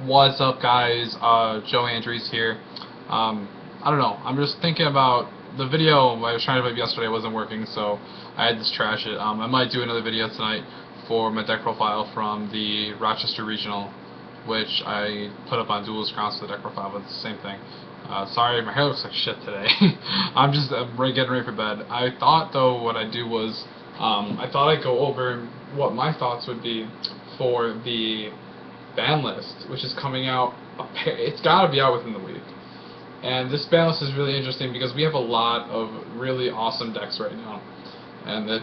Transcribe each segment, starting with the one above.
What's up, guys? Joe Andrews here. I don't know. I'm just thinking about the video I was trying to put up yesterday. Wasn't working, so I had to trash it. I might do another video tonight for my deck profile from the Rochester Regional, which I put up on Duelist Grounds for the deck profile, but it's the same thing. Sorry, my hair looks like shit today. I'm getting ready for bed. I thought, though, what I'd do was I thought I'd go over what my thoughts would be for the ban list, which is coming out. It's got to be out within the week. And this ban list is really interesting because we have a lot of really awesome decks right now, and they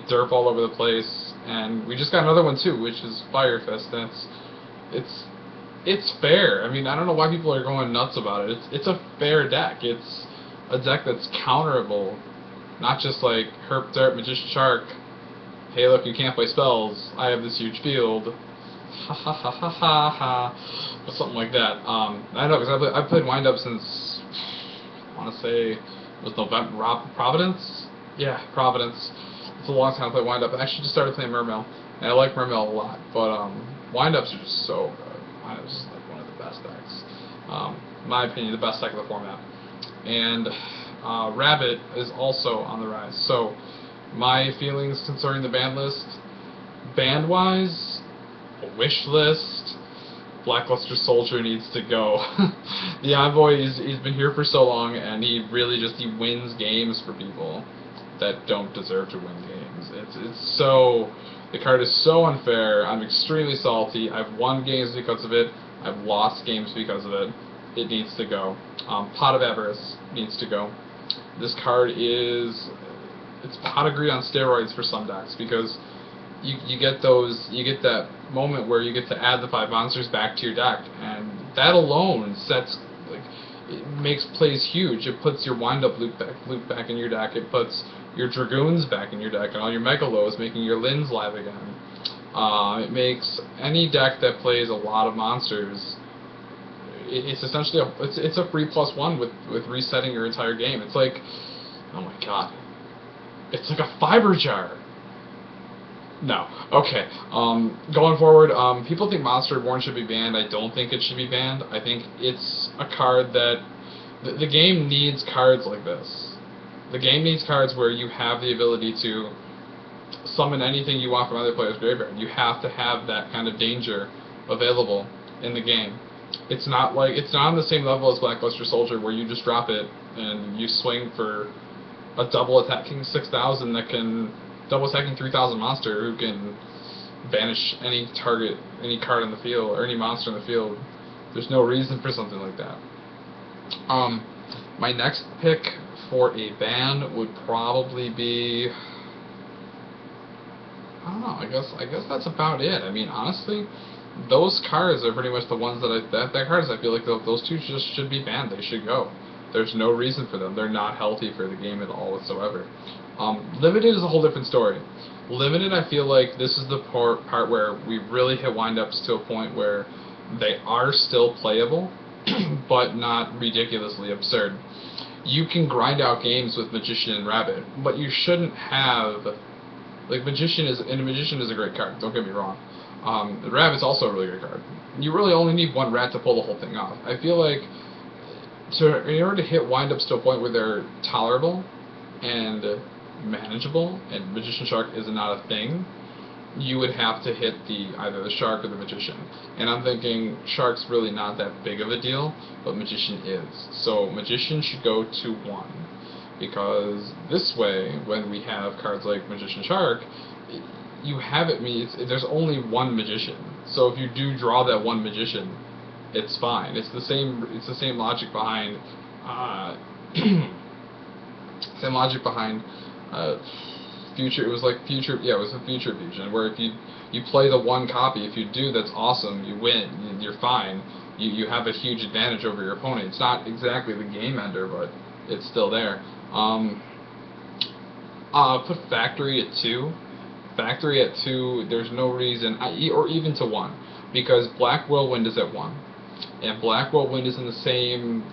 derp all over the place. And we just got another one too, which is Fire Fist, and it's fair. I mean, I don't know why people are going nuts about it. It's a fair deck. It's a deck that's counterable, not just like Herp Derp Magician Shark. Hey, look, you can't play spells. I have this huge field. Ha ha ha ha ha ha, or something like that. I know, because I've played Wind Up since, I want to say, it was November. Providence? Yeah, Providence. It's a long time I played Wind Up. I actually just started playing Mermail, and I like Mermail a lot, but Wind Ups are just so good. Wind Ups is like one of the best decks. In my opinion, the best deck of the format. And Rabbit is also on the rise. So, my feelings concerning the band list, band-wise, a wish list, Blackluster Soldier needs to go. The Envoy, he's been here for so long, and he really he wins games for people that don't deserve to win games. The card is so unfair. I'm extremely salty. I've won games because of it. I've lost games because of it. It needs to go. Pot of Avarice needs to go. This card it's Pot of Greed on steroids for some decks, because you get that moment where you get to add the 5 monsters back to your deck, and that alone it makes plays huge. It puts your Wind Up loop back in your deck. It puts your Dragoons back in your deck, and all your Megalos, making your Lins live again. It makes any deck that plays a lot of monsters. It's essentially it's a free +1 with resetting your entire game. It's like, oh my god, it's like a fiber jar. No. Okay. Going forward, people think Monster Reborn should be banned. I don't think it should be banned. I think it's a card that the game needs cards like this. The game needs cards where you have the ability to summon anything you want from other players' graveyard. You have to have that kind of danger available in the game. It's not on the same level as Blackluster Soldier, where you just drop it and you swing for a double attacking 6,000 that can double attacking 3,000 monster who can banish any card in the field, or any monster in the field. There's no reason for something like that. My next pick for a ban would probably be, I don't know, I guess that's about it. I mean, honestly, those cards are pretty much the ones that cards I feel like those two just should be banned. They should go. There's no reason for them. They're not healthy for the game at all whatsoever. Limited is a whole different story. Limited, I feel like this is the part where we really hit wind-ups to a point where they are still playable, but not ridiculously absurd. You can grind out games with Magician and Rabbit, but you shouldn't have, like, Magician is a great card, don't get me wrong. The Rabbit's also a really great card. You really only need one rat to pull the whole thing off. I feel like in order to hit wind-ups to a point where they're tolerable and manageable, and Magician Shark is not a thing, you would have to hit either the Shark or the Magician. And I'm thinking Shark's really not that big of a deal, but Magician is. So Magician should go to 1, because this way, when we have cards like Magician Shark, you have there's only one Magician. So if you do draw that one Magician, it's fine. It's the same logic behind Future. It was like Future. Yeah, it was a Future Fusion, where if you play the one copy, if you do, that's awesome. You win. You're fine. You have a huge advantage over your opponent. It's not exactly the game ender, but it's still there. Put Factory at 2. Factory at 2. There's no reason, or even to 1, because Black Whirlwind is at 1, and Black Whirlwind is in the same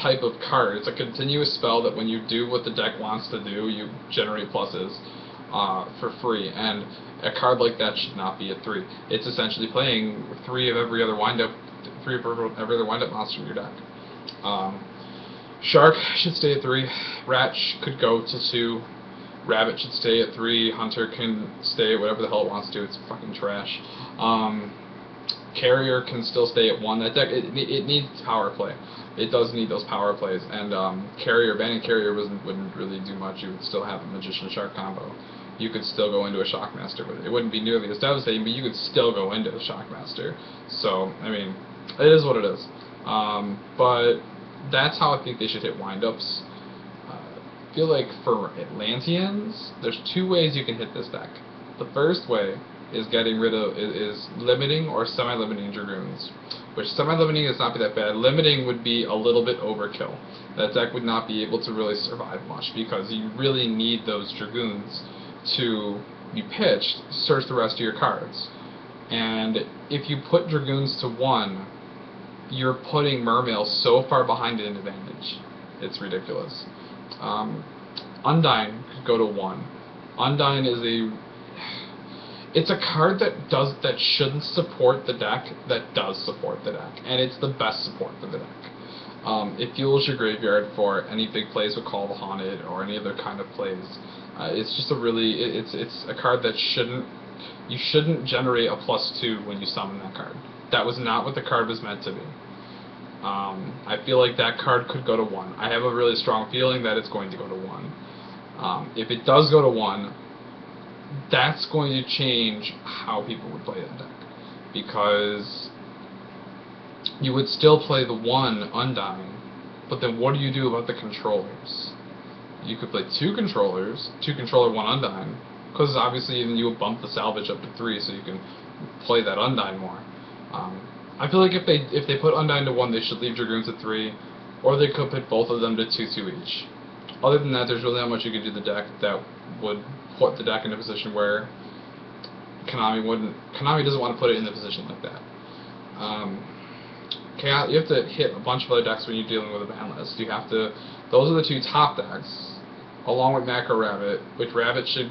type of card. It's a continuous spell that when you do what the deck wants to do, you generate pluses. for free, and a card like that should not be at 3. It's essentially playing 3 of every other wind-up, 3 of every other wind-up monster in your deck. Shark should stay at 3. Rat could go to 2. Rabbit should stay at 3. Hunter can stay at whatever the hell it wants to. It's fucking trash. Carrier can still stay at 1. That deck, it needs power play. It does need those power plays, and Carrier, banning Carrier wouldn't really do much. You would still have a Magician Shark combo. You could still go into a Shockmaster, but it wouldn't be nearly as devastating, but you could still go into a Shockmaster. So, I mean, it is what it is. But that's how I think they should hit windups. I feel like for Atlanteans, there's 2 ways you can hit this deck. The first way is getting rid of is limiting or semi-limiting Dragoons, which semi-limiting is not be that bad. Limiting would be a little bit overkill. That deck would not be able to really survive much because you really need those Dragoons to be pitched to search the rest of your cards. And if you put Dragoons to 1, you're putting Mermail so far behind an advantage. It's ridiculous. Undyne could go to 1. Undyne is it's a card that shouldn't support the deck, that does support the deck, and it's the best support for the deck. It fuels your graveyard for any big plays with Call of the Haunted or any other kind of plays. It's just a really, it's a card that you shouldn't generate a +2 when you summon that card. That was not what the card was meant to be. I feel like that card could go to 1. I have a really strong feeling that it's going to go to 1. If it does go to 1, that's going to change how people would play that deck, because you would still play the 1 Undyne, but then what do you do about the controllers? You could play 2 controllers, 2 controller, 1 Undyne, because obviously then you would bump the salvage up to 3 so you can play that Undyne more. I feel like if they put Undyne to 1, they should leave Dragoons at 3, or they could put both of them to 2/2 each. Other than that, there's really not much you can do to the deck that would put the deck in a position where Konami doesn't want to put it in the position like that. You have to hit a bunch of other decks when you're dealing with a ban list. Those are the 2 top decks, along with Macro Rabbit, which Rabbit should,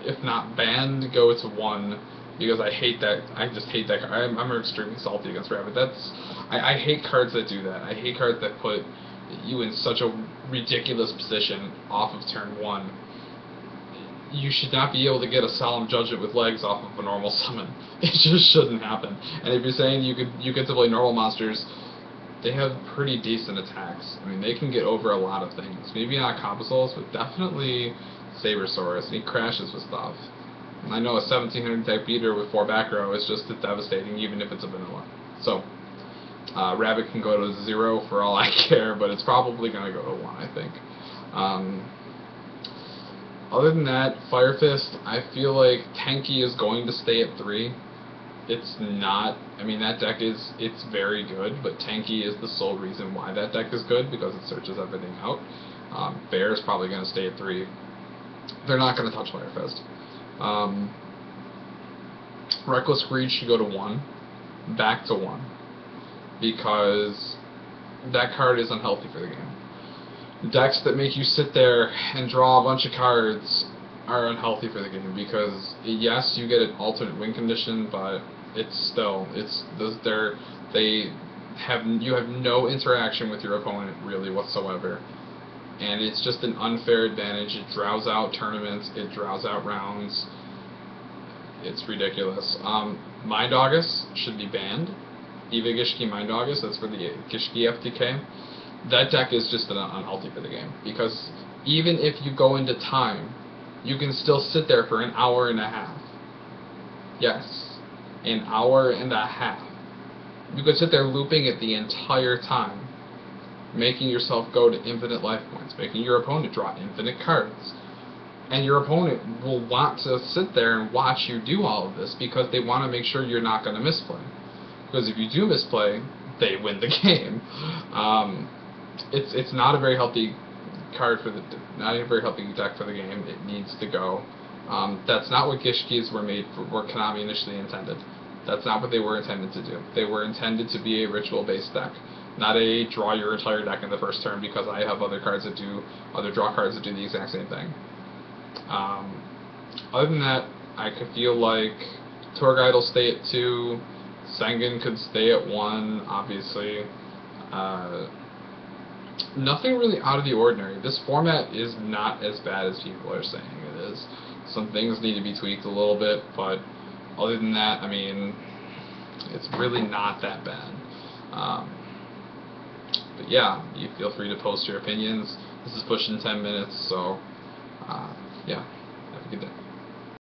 if not banned, go to 1, because I hate that. I just hate that card. I'm extremely salty against Rabbit. I hate cards that do that. I hate cards that put you in such a ridiculous position off of turn 1. You should not be able to get a Solemn Judgment with legs off of a normal summon. It just shouldn't happen. And if you're saying you get to play normal monsters, they have pretty decent attacks. I mean, they can get over a lot of things. Maybe not Compassos, but definitely Sabersaurus, and he crashes with stuff. And I know a 1700 type beater with 4 back row is just devastating, even if it's a vanilla. So, Rabbit can go to 0 for all I care, but it's probably going to go to 1, I think. Other than that, Fire Fist, I feel like Tenki is going to stay at 3. It's not, I mean, that deck it's very good, but Tenki is the sole reason why that deck is good, because it searches everything out. Bear is probably going to stay at 3. They're not going to touch Fire Fist. Reckless Greed should go to 1, back to 1, because that card is unhealthy for the game. Decks that make you sit there and draw a bunch of cards are unhealthy for the game, because yes, you get an alternate win condition, but you have no interaction with your opponent really whatsoever, and it's just an unfair advantage. It draws out tournaments, it draws out rounds. It's ridiculous. Mind August should be banned. Eva Gishki Mind August, that's for the Gishki FTK. That deck is just unhealthy for the game, because even if you go into time, you can still sit there for an hour and a half. Yes, an hour and a half. You could sit there looping it the entire time, making yourself go to infinite life points, making your opponent draw infinite cards. And your opponent will want to sit there and watch you do all of this, because they want to make sure you're not going to misplay. Because if you do misplay, they win the game. It's not a very healthy card for not a very healthy deck for the game. It needs to go. That's not what Gishkis were Konami initially intended. That's not what they were intended to do. They were intended to be a ritual-based deck, not a draw your entire deck in the first turn, because I have other draw cards that do the exact same thing. Other than that, I could feel like Torguide will stay at 2, Sengen could stay at 1, obviously. Uh, Nothing really out of the ordinary. This format is not as bad as people are saying it is. Some things need to be tweaked a little bit, but other than that, I mean, it's really not that bad. Um, but yeah, you feel free to post your opinions. This is pushing 10 minutes, so yeah, have a good day.